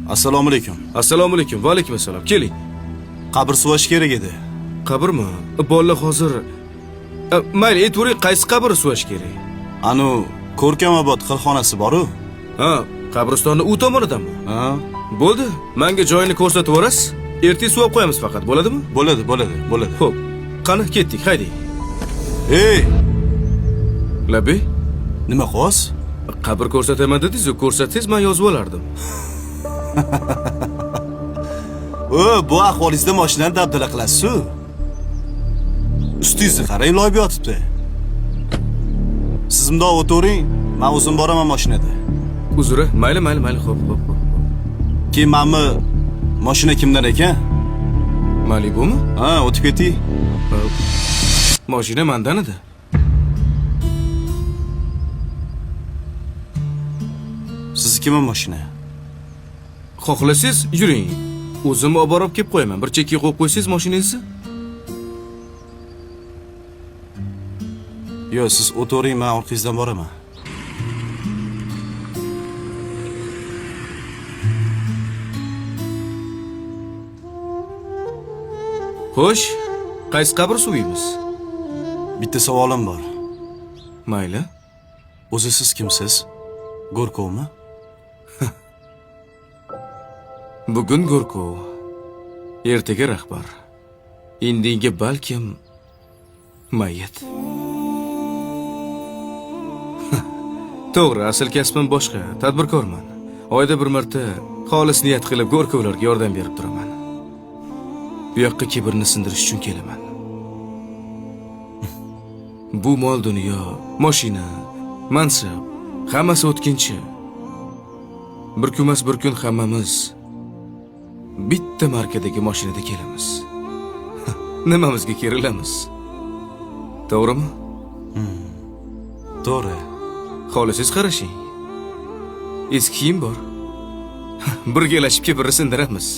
Assalomu alaykum. Assalomu alaykum. Va alaykum assalom. Keling. Qabr suvash kerak edi. Qabrmi? Bolalar hozir mayli, aytavering, qaysi qabr suvash kerak? Anu Ko'rkamobod qilxonasi bor-ku. Ha, qabristonni u tomonidanmi? Ha, Bo'ldi. Menga joyini ko'rsatib yuborasiz. Ertaga suvab qo'yamiz faqat, bo'ladimi? bo'ladi. Xo'p. Qani, ketdik, hayding. Ey, Labi, nima qos? qabr ko'rsataman dedingiz-ku, ko'rsatsangiz men yozib olardim. Bu ahvolingizda mashinani dabdala qilasiz-ku. Ustingizni qarang, loyib yotibdi. Siz bundoq o'tiring, men o'zim boraman mashinada. Uzr, mayli, xo'p. Keyin menmi mashina kimdan ekan? Malibumi? Ha, o'tib keting. Mashina mendan edi. Siznikimi mashina? Xohlasangiz yuring. O'zim olib borib kelib qo'yaman. Bir chekkaga qo'yib qo'ysangiz mashinangizni. Yo'q, siz o'tiring, men orqangizdan boraman. Xo'sh, qaysi qabr suviymiz? Bitta savolim bor. Mayli. O'zi siz kimsiz? Go'rkovmi? Bugun Go'rkov, ertaga rahbar. Indinga balkim mayit. To'g'ri, asl kasbim boshqa, tadbirkorman. Oyda bir marta xolis niyat qilib Go'rkovlarga yordam berib turaman. Bu yoqqa kibrni sindirish uchun kelaman. Bu mol dunyo, mashina, mansab, hammasi o'tkinchi. Bir kunmas bir kun hammamiz bitta markadagi mashinada kelamiz. Nimamizga kerilamiz? To'g'rimi? To'g'ri. Xohlasangiz qarashing. Eski kiyim bor. Birgalashib kibrni sindiramiz.